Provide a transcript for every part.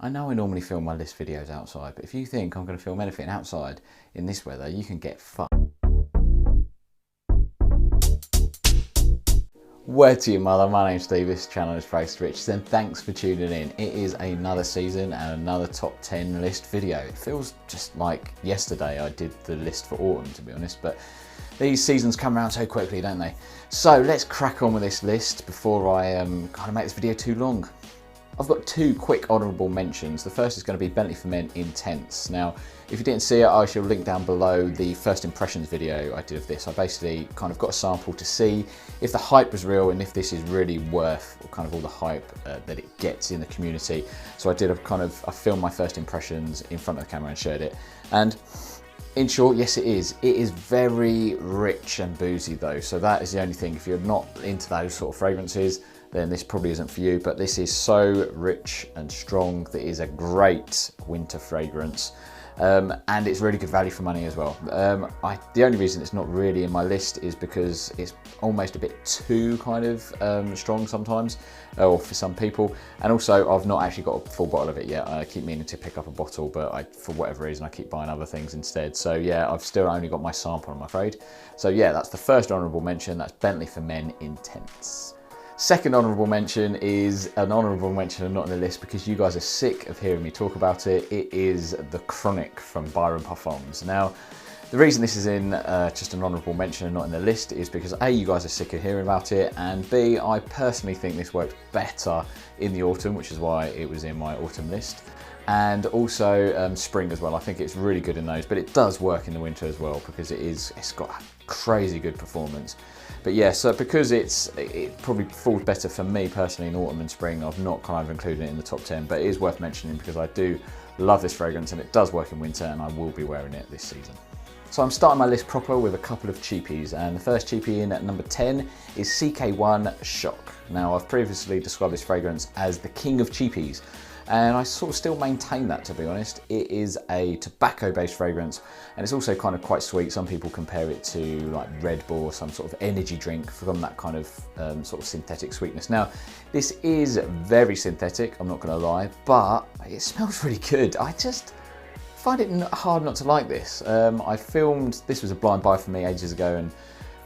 I know I normally film my list videos outside, but if you think I'm going to film anything outside in this weather, you can get fucked. Word to your mother, my name's Steve, this channel is FRAG30 and thanks for tuning in. It is another season and another top 10 list video. It feels just like yesterday I did the list for autumn, to be honest, but these seasons come around so quickly, don't they? So let's crack on with this list before I kind of make this video too long. I've got two quick honourable mentions. The first is going to be Bentley for Men Intense. Now, if you didn't see it, I shall link down below the first impressions video I did of this. I basically kind of got a sample to see if the hype was real and if this is really worth kind of all the hype that it gets in the community. So I filmed my first impressions in front of the camera and shared it. And in short, yes it is. It is very rich and boozy though. So that is the only thing. If you're not into those sort of fragrances, then this probably isn't for you, but this is so rich and strong that it is a great winter fragrance. And it's really good value for money as well. The only reason it's not really in my list is because it's almost a bit too kind of strong sometimes, or for some people. And also I've not actually got a full bottle of it yet. I keep meaning to pick up a bottle, but for whatever reason I keep buying other things instead. So yeah, I've still only got my sample, I'm afraid. So yeah, that's the first honourable mention. That's Bentley for Men Intense. Second honourable mention is an honourable mention and not on the list because you guys are sick of hearing me talk about it. It is the Chronic from Byron Parfums. Now, the reason this is in just an honourable mention and not in the list is because A, you guys are sick of hearing about it, and B, I personally think this works better in the autumn, which is why it was in my autumn list. And also spring as well. I think it's really good in those, but it does work in the winter as well because it's got a crazy good performance. But yeah, so because it probably falls better for me personally in autumn and spring, I've not kind of included it in the top 10, but it is worth mentioning because I do love this fragrance and it does work in winter and I will be wearing it this season. So I'm starting my list proper with a couple of cheapies, and the first cheapie in at number 10 is CK1 Shock. Now, I've previously described this fragrance as the king of cheapies, and I sort of still maintain that, to be honest. It is a tobacco-based fragrance, and it's also kind of quite sweet. Some people compare it to like Red Bull or some sort of energy drink from that kind of sort of synthetic sweetness. Now, this is very synthetic, I'm not gonna lie, but it smells really good. I just find it hard not to like this. This was a blind buy for me ages ago, and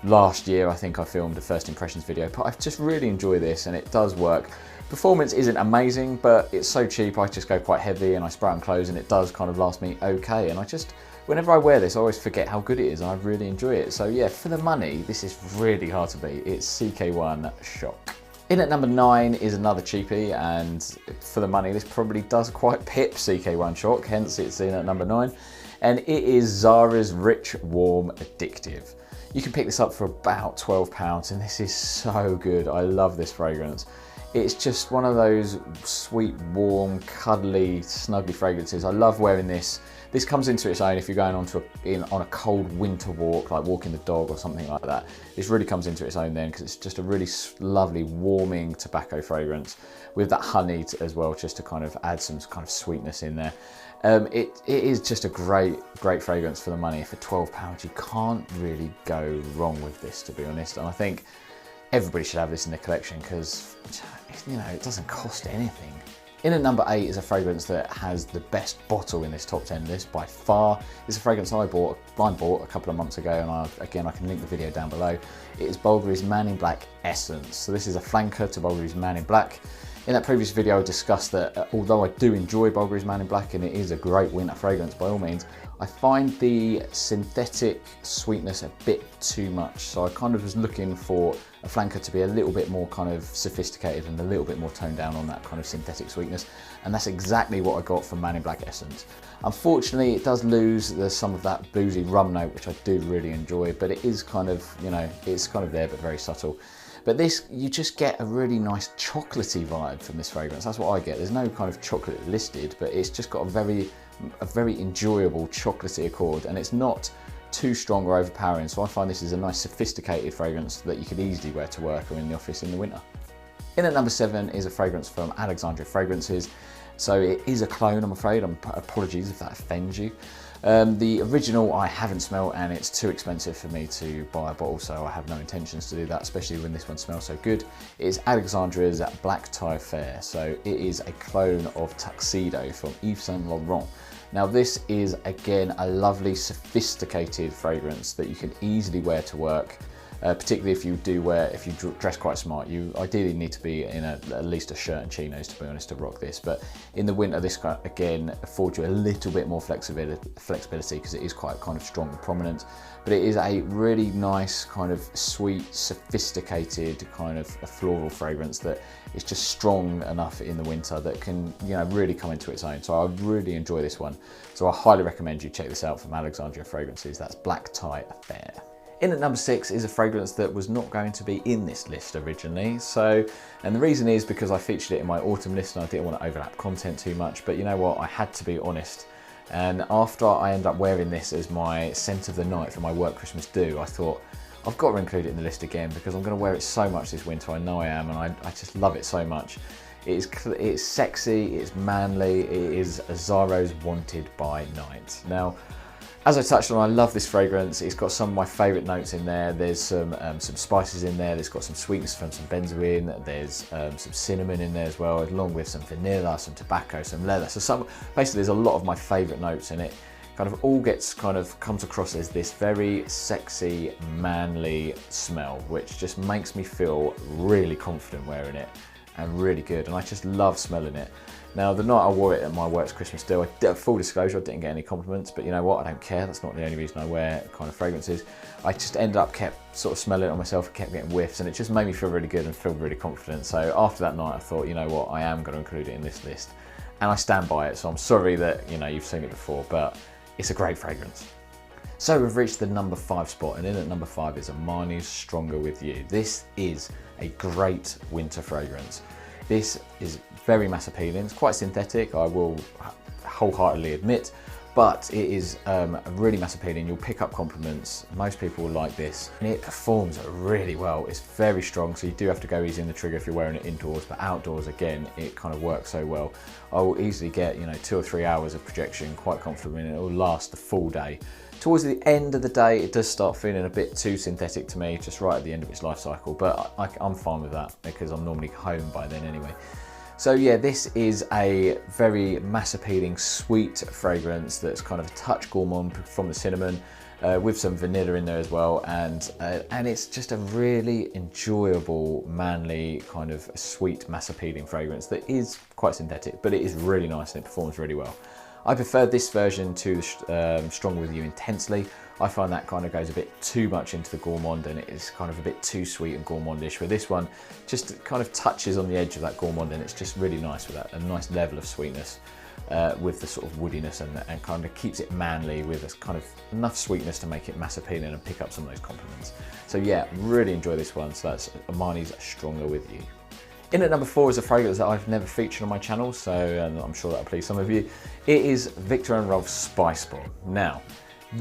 last year I think I filmed a first impressions video, but I just really enjoy this and it does work. Performance isn't amazing, but it's so cheap I just go quite heavy and I spray on clothes and it does kind of last me okay. And whenever I wear this, I always forget how good it is and I really enjoy it. So yeah, for the money, this is really hard to beat. It's CK1 Shock. In at number 9 is another cheapie, and for the money, this probably does quite pip CK1 Shock, hence it's in at number 9. And it is Zara's Rich Warm Addictive. You can pick this up for about £12 and this is so good. I love this fragrance. It's just one of those sweet, warm, cuddly, snuggly fragrances. I love wearing this. This comes into its own if you're going on a cold winter walk, like walking the dog or something like that. This really comes into its own then because it's just a really lovely, warming tobacco fragrance with that honey as well, just to kind of add some kind of sweetness in there. It is just a great fragrance for the money. For £12, you can't really go wrong with this, to be honest. And I think everybody should have this in their collection because, you know, it doesn't cost anything. In at number 8 is a fragrance that has the best bottle in this top 10 list by far. It's a fragrance I blind bought a couple of months ago, and again I can link the video down below. It is Bvlgari's Man in Black Essence. So this is a flanker to Bvlgari's Man in Black. In that previous video I discussed that although I do enjoy Bvlgari's Man in Black and it is a great winter fragrance by all means, I find the synthetic sweetness a bit too much. So I kind of was looking for a flanker to be a little bit more kind of sophisticated and a little bit more toned down on that kind of synthetic sweetness. And that's exactly what I got from Man in Black Essence. Unfortunately, it does lose some of that boozy rum note, which I do really enjoy, but it is kind of, you know, it's kind of there, but very subtle. But this, you just get a really nice chocolatey vibe from this fragrance. That's what I get. There's no kind of chocolate listed, but it's just got a very enjoyable chocolatey accord, and it's not too strong or overpowering. So I find this is a nice sophisticated fragrance that you could easily wear to work or in the office in the winter. In at number 7 is a fragrance from Alexandria Fragrances. So it is a clone, I'm afraid. Apologies if that offends you. The original I haven't smelled, and it's too expensive for me to buy a bottle, so I have no intentions to do that, especially when this one smells so good. It is Alexandria's Black Tie Fair, so it is a clone of Tuxedo from Yves Saint Laurent. Now this is again a lovely sophisticated fragrance that you can easily wear to work. Particularly if you dress quite smart, you ideally need to be in at least a shirt and chinos, to be honest, to rock this. But in the winter, this again affords you a little bit more flexibility because it is quite kind of strong and prominent. But it is a really nice kind of sweet, sophisticated kind of a floral fragrance that is just strong enough in the winter that can, you know, really come into its own. So I really enjoy this one. So I highly recommend you check this out from Alexandria Fragrances. That's Black Tie Affair. In at number 6 is a fragrance that was not going to be in this list originally. And the reason is because I featured it in my autumn list and I didn't want to overlap content too much, but you know what, I had to be honest. And after I ended up wearing this as my scent of the night for my work Christmas do, I thought, I've got to include it in the list again because I'm going to wear it so much this winter, I know I am, and I just love it so much. It's sexy, it's manly, it is Azzaro's Wanted by Night. Now, as I touched on, I love this fragrance. It's got some of my favourite notes in there. There's some spices in there. There's got some sweetness from some benzoin. There's some cinnamon in there as well, along with some vanilla, some tobacco, some leather. So basically there's a lot of my favourite notes in it. Kind of all comes across as this very sexy, manly smell, which just makes me feel really confident wearing it and really good. And I just love smelling it. Now, the night I wore it at my work's Christmas do, full disclosure, I didn't get any compliments, but you know what, I don't care. That's not the only reason I wear kind of fragrances. I just ended up kept sort of smelling it on myself, kept getting whiffs, and it just made me feel really good and feel really confident. So after that night, I thought, you know what, I am going to include it in this list. And I stand by it, so I'm sorry that, you know, you've seen it before, but it's a great fragrance. So we've reached the number 5 spot, and in at number 5 is Armani's Stronger With You. This is a great winter fragrance. This is very mass appealing. It's quite synthetic, I will wholeheartedly admit, but it is really mass appealing. You'll pick up compliments. Most people will like this, and it performs really well. It's very strong, so you do have to go easy on the trigger if you're wearing it indoors, but outdoors, again, it kind of works so well. I will easily get, you know, 2 or 3 hours of projection quite comfortably, and it will last the full day. Towards the end of the day, it does start feeling a bit too synthetic to me, just right at the end of its life cycle, but I'm fine with that because I'm normally home by then anyway. So yeah, this is a very mass appealing, sweet fragrance that's kind of a touch gourmand from the cinnamon, with some vanilla in there as well, and it's just a really enjoyable, manly, kind of sweet, mass appealing fragrance that is quite synthetic, but it is really nice and it performs really well. I prefer this version to Stronger With You Intensely. I find that kind of goes a bit too much into the gourmand, and it is kind of a bit too sweet and gourmandish, where this one just kind of touches on the edge of that gourmand, and it's just really nice with that, a nice level of sweetness with the sort of woodiness, and kind of keeps it manly with a kind of enough sweetness to make it mass appealing and pick up some of those compliments. So yeah, really enjoy this one. So that's Armani's Stronger With You. In at number 4 is a fragrance that I've never featured on my channel, so I'm sure that'll please some of you. It is Viktor & Rolf's Spice Bomb. Now,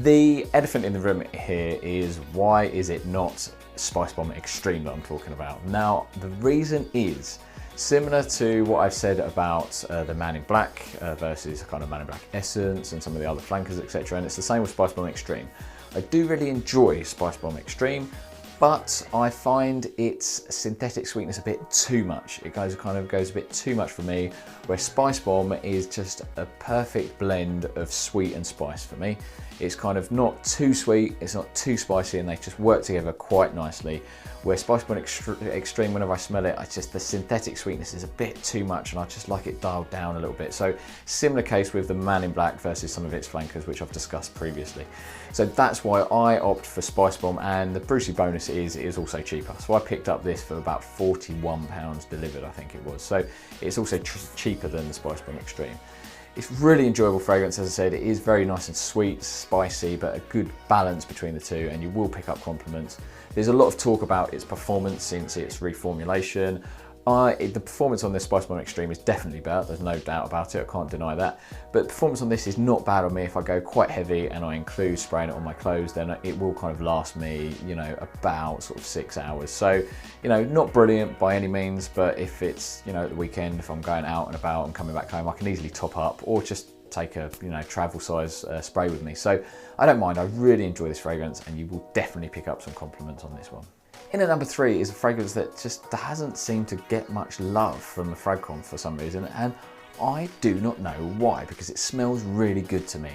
the elephant in the room here is, why is it not Spice Bomb Extreme that I'm talking about? Now, the reason is similar to what I've said about the Man in Black versus kind of Man in Black Essence and some of the other flankers, etc. And it's the same with Spice Bomb Extreme. I do really enjoy Spice Bomb Extreme, but I find its synthetic sweetness a bit too much. It goes a bit too much for me, where Spice Bomb is just a perfect blend of sweet and spice for me. It's kind of not too sweet, it's not too spicy, and they just work together quite nicely. Where Spice Bomb Extreme, whenever I smell it, the synthetic sweetness is a bit too much, and I just like it dialed down a little bit. So similar case with the Man in Black versus some of its flankers, which I've discussed previously. So that's why I opt for Spice Bomb, and the Brucey bonus is it is also cheaper. So I picked up this for about £41 delivered, I think it was. So it's also cheaper than the Spice Bomb Extreme. It's really enjoyable fragrance, as I said. It is very nice and sweet, spicy, but a good balance between the two, and you will pick up compliments. There's a lot of talk about its performance since its reformulation. The performance on this Spice Bomb Extreme is definitely better, there's no doubt about it, I can't deny that. But the performance on this is not bad on me. If I go quite heavy and I include spraying it on my clothes, then it will kind of last me, you know, about sort of 6 hours. So, you know, not brilliant by any means, but if it's, you know, at the weekend, if I'm going out and about and coming back home, I can easily top up, or just take a travel size spray with me. So I don't mind, I really enjoy this fragrance, and you will definitely pick up some compliments on this one. In at number 3 is a fragrance that just hasn't seemed to get much love from the FRAG30 for some reason, and I do not know why, because it smells really good to me.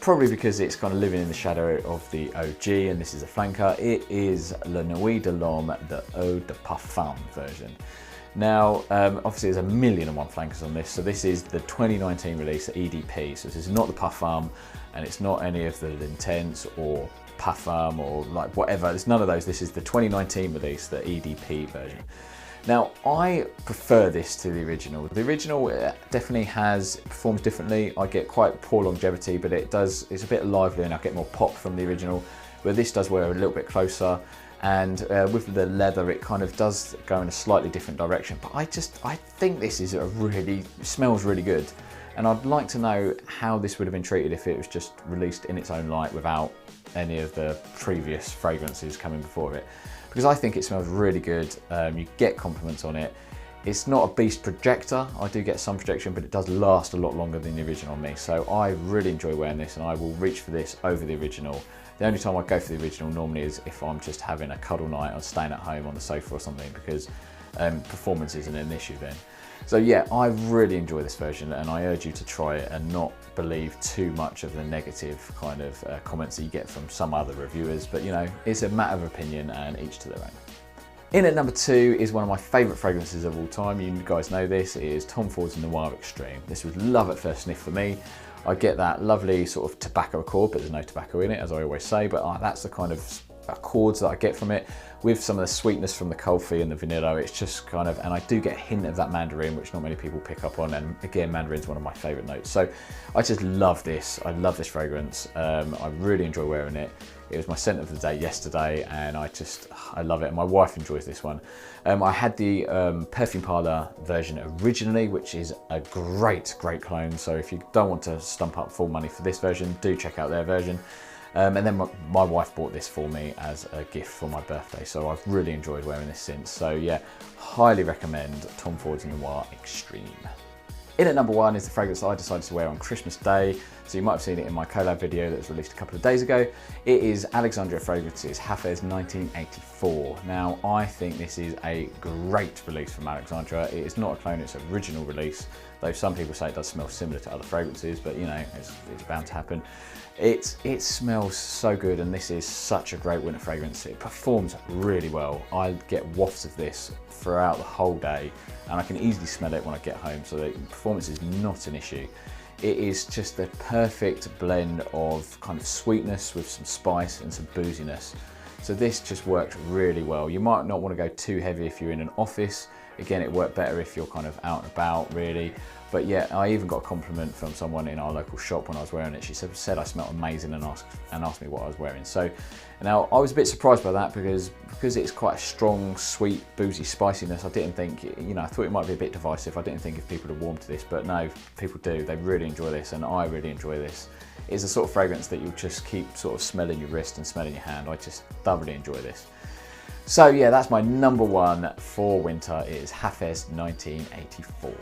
Probably because it's kind of living in the shadow of the OG, and this is a flanker. It is Le Nuit de l'Homme, the Eau de Parfum version. Now, obviously there's 1,000,001 flankers on this, so this is the 2019 release, the EDP. So this is not the Parfum, and it's not any of the L'Intense or Parfum or like whatever. It's none of those. This is the 2019 release, the EDP version. Now, I prefer this to the original. The original definitely performs differently. I get quite poor longevity, but it's a bit lively and I get more pop from the original, where this does wear a little bit closer. And with the leather, it kind of does go in a slightly different direction. But I think this is smells really good. And I'd like to know how this would have been treated if it was just released in its own light without any of the previous fragrances coming before it. Because I think it smells really good. You get compliments on it. It's not a beast projector. I do get some projection, but it does last a lot longer than the original on me. So I really enjoy wearing this, and I will reach for this over the original. The only time I go for the original normally is if I'm just having a cuddle night or staying at home on the sofa or something, because performance isn't an issue then. So yeah, I really enjoy this version, and I urge you to try it and not believe too much of the negative kind of comments that you get from some other reviewers. But it's a matter of opinion, and each to their own. In at number 2 is one of my favourite fragrances of all time. You guys know this. It is Tom Ford's Noir Extreme. This was love at first sniff for me. I get that lovely sort of tobacco accord, but there's no tobacco in it, as I always say, but that's the kind of accords that I get from it, with some of the sweetness from the Kulfi and the vanilla. It's just kind of, and I do get a hint of that mandarin, which not many people pick up on, and again, mandarin's one of my favourite notes. So I just love this. I love this fragrance. I really enjoy wearing it. It was my scent of the day yesterday, and I love it. And my wife enjoys this one. I had the Perfume Parlour version originally, which is a great clone. So if you don't want to stump up full money for this version, do check out their version. And then my wife bought this for me as a gift for my birthday, so I've really enjoyed wearing this since. So yeah, highly recommend Tom Ford's Noir Extreme. In at number 1 is the fragrance that I decided to wear on Christmas Day. So you might have seen it in my collab video that was released a couple of days ago. It is Alexandria Fragrances Hafez 1984. Now, I think this is a great release from Alexandria. It is not a clone, it's an original release, though some people say it does smell similar to other fragrances, but it's bound to happen. It smells so good, and this is such a great winter fragrance. It performs really well. I get wafts of this throughout the whole day, and I can easily smell it when I get home, so the performance is not an issue. It is just the perfect blend of kind of sweetness with some spice and some booziness. So this just works really well. You might not want to go too heavy if you're in an office. Again, it worked better if you're kind of out and about, really. But yeah, I even got a compliment from someone in our local shop when I was wearing it. She said I smelled amazing, and asked me what I was wearing. So now I was a bit surprised by that, because it's quite a strong, sweet, boozy spiciness. I didn't think, I thought it might be a bit divisive. I didn't think if people would warm to this, but no, people do. They really enjoy this, and I really enjoy this. It's a sort of fragrance that you'll just keep sort of smelling your wrist and smelling your hand. I just thoroughly enjoy this. So yeah, that's my number 1 for winter. It is Hafez 1984.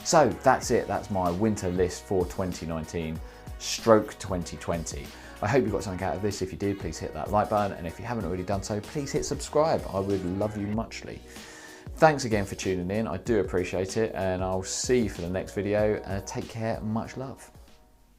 So that's it. That's my winter list for 2019/2020. I hope you got something out of this. If you did, please hit that like button. And if you haven't already done so, please hit subscribe. I would love you muchly. Thanks again for tuning in. I do appreciate it. And I'll see you for the next video. Take care. Much love.